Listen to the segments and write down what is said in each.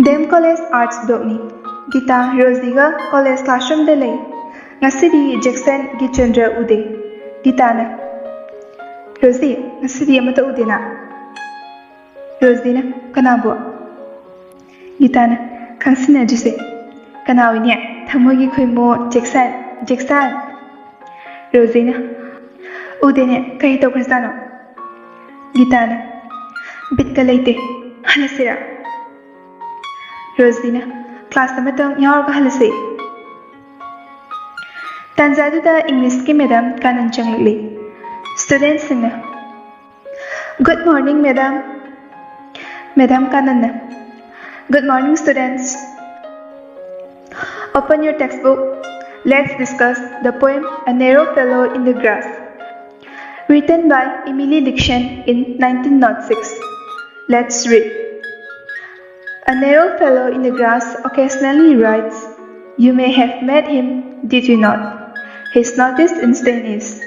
Dem College Arts Blockni Gita Rosiga College Classroom Delay Ngasidi Jackson Gichandra Ude Gitana Rosie Ngasidi Amata Udena Rosina Kanabo Gitana Kansina Jose Kanawinia Tamogi Kuimo Jackson Rosina Udene Kaito Kristano Gitana Bitka Late Halasira Rosina Class Amatang Yorga Halase Tanzaduda English Ki Madam Kanan Changli Students Sina Good morning Madam Madam Kanana Good morning students. Open your textbook. Let's discuss the poem A Narrow Fellow in the Grass, written by Emily Dixon in 1906. Let's read. A narrow fellow in the grass occasionally writes. You may have met him, did you not? His notice instant is.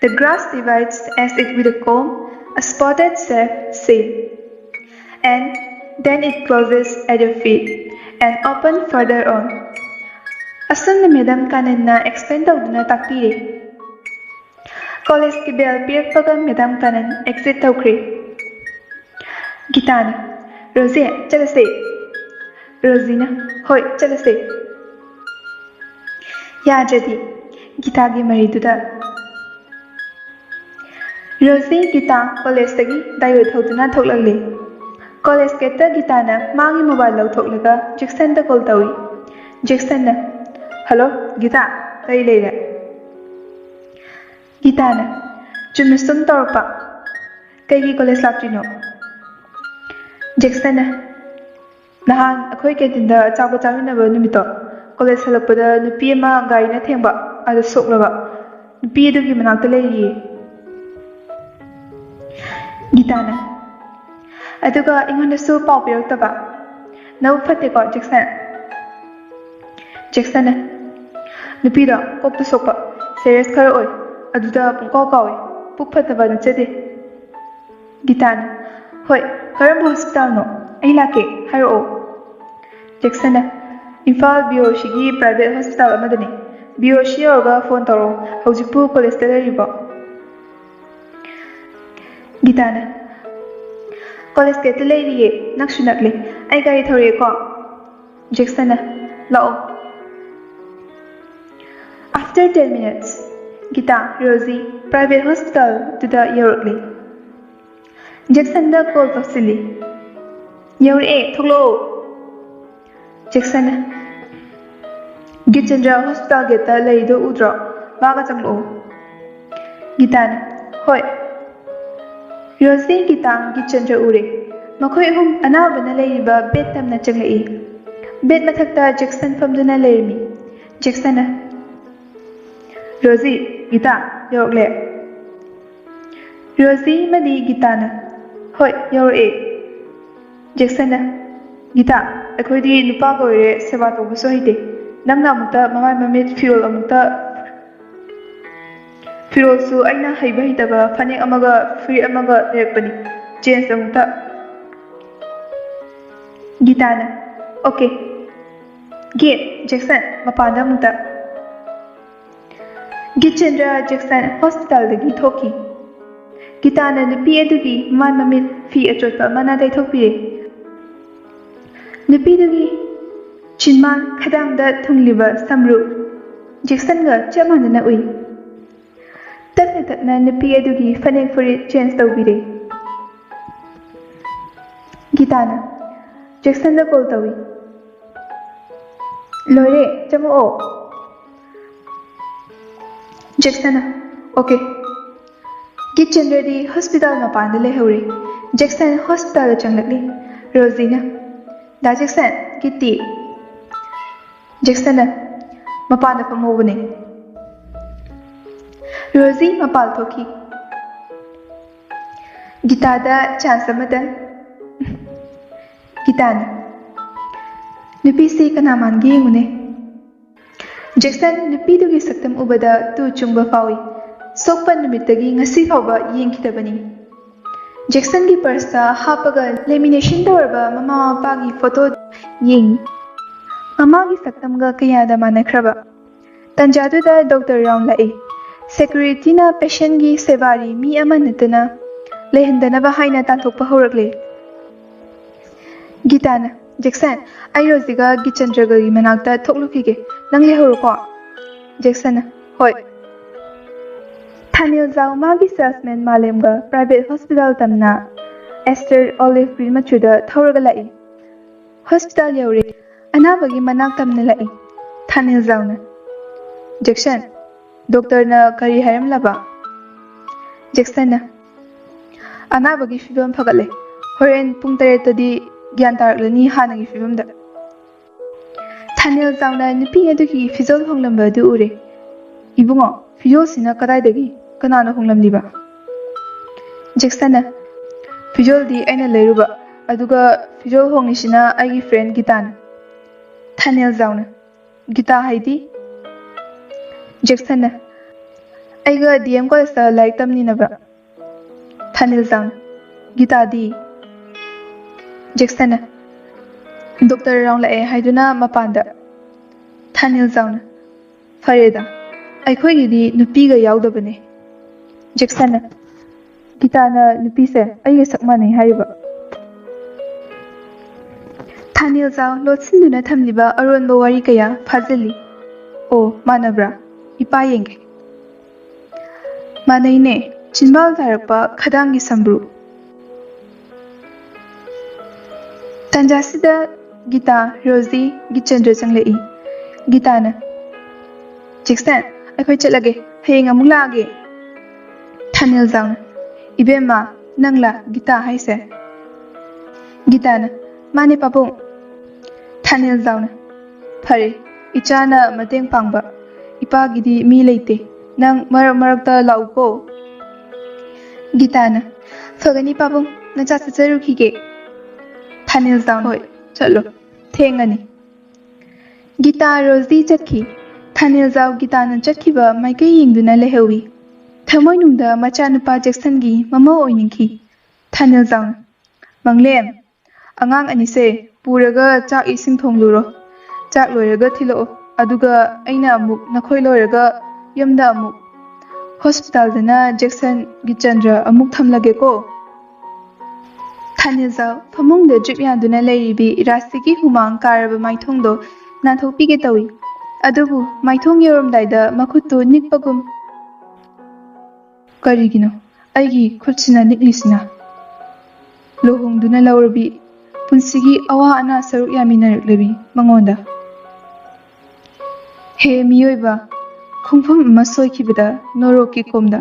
The grass divides as if with a comb, a spotted sail, and then it closes at your feet and opens further on. Asam na Madam Kanan na explain daw na takpire. College ki bell pirakpaga Madam Kanan exit tawkre. Gitana, Rosie, chalase. Rosina, hoy, chalase. Ya jadi, Gita gi mariduda. Rosie Gita college tagi dayo thawduna thoklagle. College keta Gitana mangi mobile lau thoklaga Jackson da call tawi. Jackson na, hello, Gita, kai leira. Gitana, chumisum torpa. Kaigi college laptino. Jackson na, nahan akhoi ketinda chawba chawinaba numito. College halakpada nupi ama gari na thengba ada soklaba. Nupi adugi manakta leiri. Gitana, aduga ingondasu pau piraktaba. Nau fatte ko Jackson. Jackson na, nupi da kokta sokpa. Serious khara oi. Aduda pungkaw kawi. Pukfataba nachade. Gitana, hoi, karam hospital no. Ai lake, haro. Jackson na, Imphal BOC gi private hospital amadani. BOC orga phone taro. Haujipu college ta leriba. Gitana, college ke ta leriye nakshunakle. Ai gari thore ko. Jackson na, lao. After 10 minutes, Gita, Rosie, private hospital to the Yorkly. Jackson da call to silly. York tholo. Jackson, Gitchandra hospital geta laido udra. Maga changlo. Gitana, hoi. Rosie Gita Gitchandra ure. Makoy hum anabana laiba bed tamna changai. Bed mathakta Jackson famduna laimi. Jackson, Rosie, Gita, Yorkle. Rosie madi Gitana. Hoi, York. Jackson, Gita, akhodi nupa goire seba tobu so hite. Nangna amukta mamai mamit fuel amukta fuel su aina haiba hitaba phane amaga free amaga lerakpani. Change amukta. Gitana, okay. Gate, Jackson, mapanda amukta. Gitchandra Jackson hospital dagi thoki. Gitana nupi adugi man mamit fi achotpa mana dai thokpire. Nupi dugi chinman khadang da thungliba samru. Jackson ga chamanana ui. Tapna nupi adugi fanek furit change tawbire. Gitana, Jackson da call tawi. Lore, chamo. Jackson, okay. Gitchandra di hospital mapanda lehore. Jackson hospital changlakli. Rosina, da Jackson, Gitti. Jackson, mapanda pamobane. Rosie mapal thoki. Gita da chance amadan. Gitana, nupi si kanaman gingune. Jackson nupi dugi saktam ubada tu chungba fawi. Sokpan numitagi ngasi fawba yengkitabani. Jackson ki purse ta hapaga lamination tawrba mama mapa gi photo ꯌꯦꯡꯉꯤ꯫ ꯃꯃꯥꯒꯤ ꯁꯛꯇꯝꯒ ꯀꯌꯥꯗ ꯃꯥꯟꯅꯈ꯭ꯔꯕ꯫ ꯇꯟꯖꯥꯗꯨꯗ doctor round ꯂꯥꯛꯏ꯫ ꯁꯦꯀ꯭ꯌꯨꯔꯤꯇꯤꯅ ꯄꯦꯁꯦꯟꯒꯤ ꯁꯦꯕꯥꯔꯤ ꯃꯤ ꯑꯃ ꯅꯠꯇꯅ ꯂꯩꯍꯟꯗꯅꯕ ꯍꯥꯏꯅ ꯇꯥꯟꯊꯣꯛꯄ ꯍꯧꯔꯛꯂꯦ꯫ ꯒꯤꯇꯥꯅ, Jackson, ꯑꯩ ꯔꯣꯖꯤꯒ ꯒꯤꯆꯟꯗ꯭ꯔꯒꯒꯤ ꯃꯅꯥꯛꯇ ꯊꯣꯛꯂꯨꯈꯤꯒꯦ, ꯅꯪ ꯂꯩꯍꯧꯔꯣꯀꯣ꯫ ꯖꯦꯛꯁꯟꯅ, ꯍꯣꯏ꯫ ꯊꯥꯅꯦꯜꯖꯥꯎ ꯃꯥꯒꯤ ꯁꯦꯜꯁꯃꯦꯟ ꯃꯥꯂꯦꯝꯒ ꯄ꯭ꯔꯥꯏꯚꯦꯠ ꯍꯣꯁꯄꯤꯇꯥꯜ ꯇꯝꯅ ꯑꯦꯁꯇꯔ ꯑꯣꯂꯤꯚ ꯒ꯭ꯔꯤꯟ ꯃꯆꯨꯗ ꯊꯧꯔꯒ ꯂꯥꯛꯏ꯫ ꯍꯣꯁꯄꯤꯇꯥꯜ ꯌꯧꯔꯦ꯫ ꯑꯅꯥꯕꯒꯤ ꯃꯅꯥꯛ ꯇꯝꯅ ꯂꯥꯛꯏ꯫ ꯊꯥꯅꯦꯜꯖꯥꯎꯅ, ꯖꯦꯛꯁꯟ, ꯗꯣꯛꯇꯔꯅ ꯀꯔꯤ ꯍꯥꯏꯔꯝꯂꯕ? ꯖꯦꯛꯁꯟꯅ, ꯑꯅꯥꯕꯒꯤ ꯐꯤꯚꯝ ꯐꯒꯠꯂꯦ, ꯍꯣꯔꯦꯟ ꯄꯨꯡ 7ꯇꯗꯤ ꯒ꯭ꯌꯥꯟ ꯇꯥꯔꯛꯂꯅꯤ ꯍꯥꯟꯅꯒꯤ ꯐꯤꯚꯝꯗ꯫ ꯊꯥꯅꯦꯜꯖꯥꯎꯅ ꯅꯨꯄꯤ ꯑꯗꯨꯒꯤ ꯐꯤꯖꯣꯜ ꯍꯣꯡꯂꯝꯕ ꯑꯗꯨ ꯎꯔꯦ꯫ ꯏꯕꯨꯡꯉꯣ, ꯐꯤꯖꯣꯜꯁꯤꯅ ꯀꯗꯥꯏꯗꯒꯤ, ꯀꯅꯥꯅ ꯍꯣꯡꯂꯝꯂꯤꯕ? ꯖꯦꯛꯁꯟꯅ, ꯐꯤꯖꯣꯜꯗꯤ ꯑꯩꯅ ꯂꯩꯔꯨꯕ, ꯑꯗꯨꯒ ꯐꯤꯖꯣꯜ ꯍꯣꯡꯂꯤꯁꯤꯅ ꯑꯩꯒꯤ ꯐ꯭ꯔꯦꯟ ꯒꯤꯇꯥꯅ꯫ ꯊꯥꯅꯦꯜꯖꯥꯎꯅ, ꯒꯤꯇꯥ ꯍꯥꯏꯗꯤ? ꯖꯦꯛꯁꯟꯅ, ꯑꯩꯒ DM ꯀꯣꯂꯦꯖꯇ ꯂꯥꯏꯔꯤꯛ ꯇꯝꯃꯤꯟꯅꯕ꯫ ꯊꯥꯅꯦꯜꯖꯥꯎꯅ, ꯒꯤꯇꯥꯗꯤ? ꯖꯦꯛꯁꯟꯅ, ꯗꯣꯛꯇꯔ ꯔꯥꯎꯟ ꯂꯥꯛꯑꯦ ꯍꯥꯏꯗꯨꯅ ꯃꯄꯥꯟꯗ꯫ ꯊꯥꯅꯦꯜꯖꯥꯎꯅ, ꯐꯔꯦꯗ, ꯑꯩꯈꯣꯏꯒꯤꯗꯤ ꯅꯨꯄꯤꯒ ꯌꯥꯎꯗꯕꯅꯦ꯫ ꯖꯦꯛꯁꯟꯅ, ꯒꯤꯇꯥꯅ ꯅꯨꯄꯤꯁꯦ ꯑꯩꯒ ꯆꯞ ꯃꯥꯟꯅꯩ ꯍꯥꯏꯔꯤꯕ? ꯊꯥꯅꯦꯜꯖꯥꯎ ꯂꯣꯠꯁꯤꯟꯗꯨꯅ ꯊꯝꯂꯤꯕ ꯑꯔꯣꯟꯕ ꯋꯥꯔꯤ ꯀꯌꯥ ꯐꯥꯖꯤꯜꯂꯤ꯫ ꯑꯣ, ꯃꯥꯟꯅꯕ꯭ꯔꯥ? ꯏꯄꯥ ꯌꯦꯡꯒꯦ꯫ ꯃꯥꯟꯅꯩꯅꯦ, ꯆꯤꯟꯕꯥꯜ ꯇꯥꯔꯛꯄ ꯈꯗꯥꯡꯒꯤ ꯁꯝꯕ꯭ꯔꯨ꯫ ꯇꯟꯖꯥꯁꯤꯗ ꯒꯤꯇꯥ, ꯔꯣꯖꯤ, ꯒꯤꯆꯟꯗ꯭ꯔ ꯆꯪꯂꯛꯏ꯫ ꯒꯤꯇꯥꯅ, ꯖꯦꯛꯁꯟ, ꯑꯩꯈꯣꯏ ꯆꯠꯂꯒꯦ, ꯍꯌꯦꯡ ꯑꯃꯨꯛ ꯂꯥꯛꯑꯒꯦ꯫ ꯊꯥꯅꯦꯜꯖꯥꯎꯅ, ꯏꯕꯦꯝꯃ, ꯅꯪꯂꯥ ꯒꯤꯇꯥ ꯍꯥꯏꯁꯦ? ꯒꯤꯇꯥꯅ, ꯃꯥꯅꯦ ꯄꯥꯕꯨꯡ꯫ ꯊꯥꯅꯦꯜꯖꯥꯎꯅ, ꯐꯔꯦ, ꯏꯆꯥꯅ ꯃꯇꯦꯡ ꯄꯥꯡꯕ, ꯏꯄꯥꯒꯤꯗꯤ ꯃꯤ ꯂꯩꯇꯦ, ꯅꯪ ꯃꯔꯛ ꯃꯔꯛꯇ ꯂꯥꯛꯎꯀꯣ꯫ ꯒꯤꯇꯥꯅ, ꯐꯒꯅꯤ ꯄꯥꯕꯨꯡ, ꯅꯆꯥ ꯆꯠꯆꯔꯨꯈꯤꯒꯦ꯫ ꯊꯥꯅꯦꯜꯖꯥꯎꯅ, ꯍꯣꯏ, ꯆꯠꯂꯣ, ꯊꯦꯡꯉꯅꯤ꯫ ꯒꯤꯇꯥ, ꯔꯣꯖꯤ ꯆꯠꯈꯤ꯫ ꯊꯥꯅꯦꯜꯖꯥꯎ ꯒꯤꯇꯥꯅ ꯆꯠꯈꯤꯕ ꯃꯥꯏꯀꯩ ꯌꯦꯡꯗꯨꯅ ꯂꯩꯍꯧꯏ꯫ ꯊꯃꯣꯏꯅꯨꯡꯗ ꯃꯆꯥꯅꯨꯄꯥ ꯖꯦꯛꯁꯟꯒꯤ ꯃꯃꯧ ꯑꯣꯏꯅꯤꯡꯈꯤ꯫ ꯊꯥꯅꯦꯜꯖꯥꯎꯅ, ꯃꯪꯂꯦꯝ, ꯑꯉꯥꯡ ꯑꯅꯤꯁꯦ ꯄꯨꯔꯒ ꯆꯥꯛ ꯏꯁꯤꯡ ꯊꯣꯡꯂꯨꯔꯣ, ꯆꯥꯛ ꯂꯣꯏꯔꯒ ꯊꯤꯜꯂꯛꯑꯣ, ꯑꯗꯨꯒ ꯑꯩꯅ ꯑꯃꯨꯛ ꯅꯈꯣꯏ ꯂꯣꯏꯔꯒ ꯌꯨꯝꯗ ꯑꯃꯨꯛ ꯍꯣꯁꯄꯤꯇꯥꯜꯗꯅ ꯖꯦꯛꯁꯟ, ꯒꯤꯆꯟꯗ꯭ꯔ ꯑꯃꯨꯛ ꯊꯝꯂꯒꯦꯀꯣ꯫ ꯊꯥꯅꯦꯜꯖꯥꯎ ꯐꯃꯨꯡꯗ ꯗ꯭ꯔꯤꯞ ꯌꯥꯟꯗꯨꯅ ꯂꯩꯔꯤꯕꯤ ꯔꯥꯁꯤꯒꯤ ꯍꯨꯃꯥꯡ ꯀꯥꯔꯕ ꯃꯥꯏꯊꯣꯡꯗꯣ ꯅꯥꯟꯊꯣꯛꯄꯤꯒꯦ ꯇꯧꯏ, ꯑꯗꯨꯕꯨ ꯃꯥꯏꯊꯣꯡ ꯌꯧꯔꯝꯗꯥꯏꯗ ꯃꯈꯨꯠꯇꯨ ꯅꯤꯛꯄꯒꯨꯝ꯫ ꯀꯔꯤꯒꯤꯅꯣ ꯑꯩꯒꯤ ꯈꯨꯠꯁꯤꯅ ꯅꯤꯛꯂꯤꯁꯤꯅ? ꯂꯨꯍꯣꯡꯗꯨꯅ ꯂꯧꯔꯕꯤ, ꯄꯨꯟꯁꯤꯒꯤ ꯑꯋꯥ ꯑꯅꯥ ꯁꯔꯨꯛ ꯌꯥꯃꯤꯟꯅꯔꯛꯂꯕꯤ ꯃꯉꯣꯟꯗ꯫ ꯍꯦ ꯃꯤꯑꯣꯏꯕ, ꯈꯣꯡꯐꯝ ꯑꯃ ꯁꯣꯏꯈꯤꯕꯗ ꯅꯣꯔꯣꯛꯀꯤ ꯀꯣꯝꯗ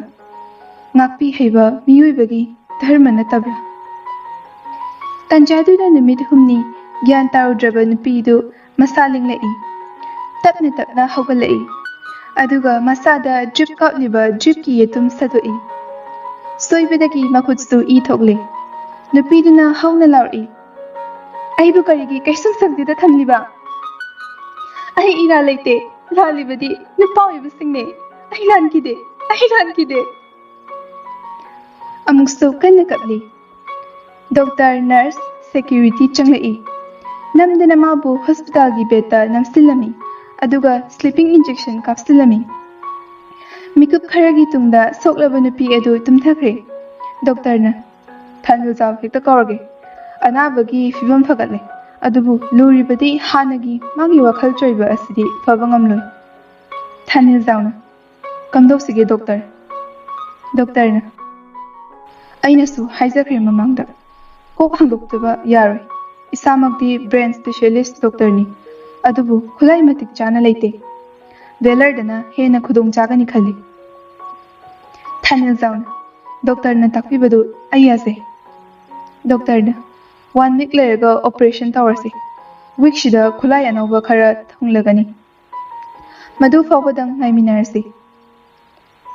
ꯉꯥꯛꯄꯤ ꯍꯩꯕ ꯃꯤꯑꯣꯏꯕꯒꯤ ꯙꯔꯃ ꯅꯠꯇꯕ꯭ꯔꯥ? ꯇꯟꯖꯥꯗꯨꯗ ꯅꯨꯃꯤꯠ ꯍꯨꯝꯅꯤ ꯒ꯭ꯌꯥꯟ ꯇꯥꯔꯨꯗ꯭ꯔꯕ ꯅꯨꯄꯤꯗꯨ ꯃꯁꯥ ꯂꯦꯡꯂꯛꯏ꯫ ꯇꯞꯅ ꯇꯞꯅ ꯍꯧꯒꯠꯂꯛꯏ, ꯑꯗꯨꯒ ꯃꯁꯥꯗ ꯗ꯭ꯔꯤꯞ ꯀꯥꯞꯂꯤꯕ ꯗ꯭ꯔꯤꯞꯀꯤ ꯌꯦꯇꯨꯝ ꯁꯠꯇꯣꯛꯏ꯫ ꯁꯣꯏꯕꯗꯒꯤ ꯃꯈꯨꯠꯁꯨ ꯏ ꯊꯣꯛꯂꯦ꯫ ꯅꯨꯄꯤꯗꯨꯅ ꯍꯧꯅ ꯂꯥꯎꯔꯛꯏ, ꯑꯩꯕꯨ ꯀꯔꯤꯒꯤ ꯀꯩꯁꯨꯝ ꯁꯛꯇꯤꯗ ꯊꯝꯂꯤꯕ? ꯑꯩ ꯏꯔꯥꯜ ꯂꯩꯇꯦ, ꯂꯥꯜꯂꯤꯕꯗꯤ ꯅꯨꯄꯥ ꯑꯣꯏꯕꯁꯤꯡꯅꯦ, ꯑꯩ ꯂꯥꯟꯈꯤꯗꯦ, ꯑꯩ ꯂꯥꯟꯈꯤꯗꯦ꯫ ꯑꯃꯨꯛꯁꯨ ꯀꯟꯅ ꯀꯞꯂꯤ꯫ ꯗꯣꯛꯇꯔ, ꯅꯔꯁ, ꯁꯦꯀ꯭ꯌꯨꯔꯤꯇꯤ ꯆꯪꯂꯛꯏ꯫ ꯅꯝꯗꯅ ꯃꯥꯕꯨ ꯍꯣꯁꯄꯤꯇꯥꯜꯒꯤ ꯕꯦꯗꯇ ꯅꯝꯁꯤꯜꯂꯝꯃꯤ, ꯑꯗꯨꯒ ꯁ꯭ꯂꯤꯄꯤꯡ ꯏꯟꯖꯦꯛꯁꯟ ꯀꯥꯞꯁꯤꯜꯂꯝꯃꯤ꯫ ꯃꯤꯀꯨꯞ ꯈꯔꯒꯤ ꯇꯨꯡꯗ ꯁꯣꯛꯂꯕ ꯅꯨꯄꯤ ꯑꯗꯨ ꯇꯨꯝꯊꯈ꯭ꯔꯦ꯫ ꯗꯣꯛꯇꯔꯅ, ꯊꯥꯅꯦꯜꯖꯥꯎ ꯍꯦꯛꯇ ꯀꯧꯔꯒꯦ, ꯑꯅꯥꯕꯒꯤ ꯐꯤꯚꯝ ꯐꯒꯠꯂꯦ, ꯑꯗꯨꯕꯨ ꯂꯨꯔꯤꯕꯗꯤ ꯍꯥꯟꯅꯒꯤ ꯃꯥꯒꯤ ꯋꯥꯈꯜ ꯆꯣꯏꯕ ꯑꯁꯤꯗꯤ ꯐꯕ ꯉꯝꯂꯣꯏ꯫ ꯊꯥꯅꯦꯜꯖꯥꯎꯅ, ꯀꯝꯗꯧꯁꯤꯒꯦ ꯗꯣꯛꯇꯔ? ꯗꯣꯛꯇꯔꯅ, ꯑꯩꯅꯁꯨ ꯍꯥꯏꯖꯈ꯭ꯔꯦ ꯃꯃꯥꯡꯗ, ꯀꯣꯛ ꯍꯥꯡꯗꯣꯛꯇꯕ ꯌꯥꯔꯣꯏ, ꯏꯁꯥꯃꯛꯇꯤ ꯕ꯭ꯔꯦꯟ ꯁ꯭ꯄꯦꯁꯤꯌꯦꯂꯤꯁꯠ ꯗꯣꯛꯇꯔꯅꯤ, ꯑꯗꯨꯕꯨ ꯈꯨꯠꯂꯥꯏ ꯃꯇꯤꯛ ꯆꯥꯅ ꯂꯩꯇꯦ, ꯚꯦꯂꯔꯗꯅ ꯍꯦꯟꯅ ꯈꯨꯗꯣꯡ ꯆꯥꯒꯅꯤ ꯈꯜꯂꯤ꯫ ꯊꯥꯅꯦꯜꯖꯥꯎꯅ, ꯗꯣꯛꯇꯔꯅ ꯇꯥꯛꯄꯤꯕꯗꯨ ꯑꯩ ꯌꯥꯖꯩ꯫ ꯗꯣꯛꯇꯔꯅ, 1 ꯋꯤꯛ ꯂꯩꯔꯒ ꯑꯣꯄꯔꯦꯁꯟ ꯇꯧꯔꯁꯤ, ꯋꯤꯛꯁꯤꯗ ꯈꯨꯠꯂꯥꯏ ꯑꯅꯧꯕ ꯈꯔ ꯊꯨꯡꯂꯒꯅꯤ, ꯃꯗꯨ ꯐꯥꯎꯕꯗꯪ ꯉꯥꯏꯃꯤꯟꯅꯔꯁꯤ꯫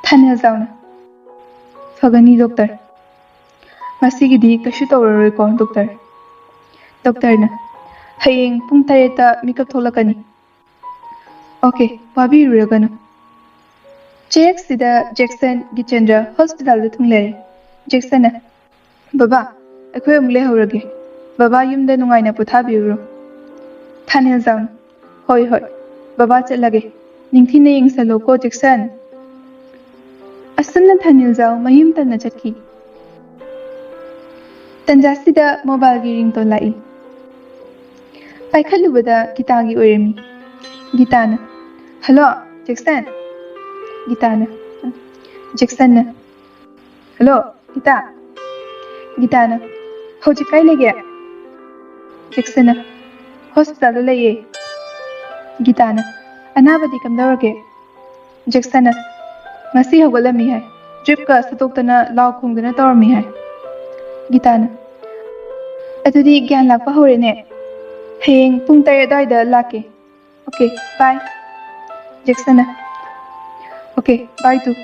ꯊꯥꯅꯦꯜꯖꯥꯎꯅ, ꯐꯒꯅꯤ ꯗꯣꯛꯇꯔ, ꯉꯁꯤꯒꯤꯗꯤ ꯀꯩꯁꯨ ꯇꯧꯔꯔꯣꯏꯀꯣ ꯗꯣꯛꯇꯔ? ꯗꯣꯛꯇꯔꯅ, ꯍꯌꯦꯡ ꯄꯨꯡ 7ꯇ ꯃꯤꯀꯞ ꯊꯣꯛꯂꯛꯀꯅꯤ꯫ ꯑꯣꯀꯦ, ꯋꯥꯕꯤꯔꯨꯔꯒꯅꯨ꯫ ꯆꯦꯛꯁꯤꯗ ꯖꯦꯛꯁꯟ, ꯒꯤꯆꯟꯗ꯭ꯔ ꯍꯣꯁꯄꯤꯇꯥꯜꯗ ꯊꯨꯡꯂꯔꯦ꯫ ꯖꯦꯛꯁꯟꯅ, ꯕꯕꯥ, ꯑꯩꯈꯣꯏ ꯑꯃꯨꯛ ꯂꯩꯍꯧꯔꯒꯦ, ꯕꯕꯥ ꯌꯨꯝꯗ ꯅꯨꯡꯉꯥꯏꯅ ꯄꯣꯊꯥꯕꯤꯔꯨꯔꯣ꯫ Thanil Zaun. Hoi hoi. Baba chatlage. Ningthina yengsalo ko Jackson. Asumna Thanil Zaun mayum tanna chatki. Tanjasida mobile gi ringtone lai. Paikhalubada Gita gi oirami. Gitana. Hello, Jackson. Gitana. Jackson. Hello, Gita. Gitana. Hojik kai lege? Jackson. Hospital da laye. Gitana. Anabadi kamdawrage? Jackson. Ngasi hawgalami hai. Drip ka satoktana law khungdana tawrami hai. Gitana. Adudi gyan lakpa horene. Hayeng pung 3 adwaida lake. Okay, bye. Jackson. Okay, bye too.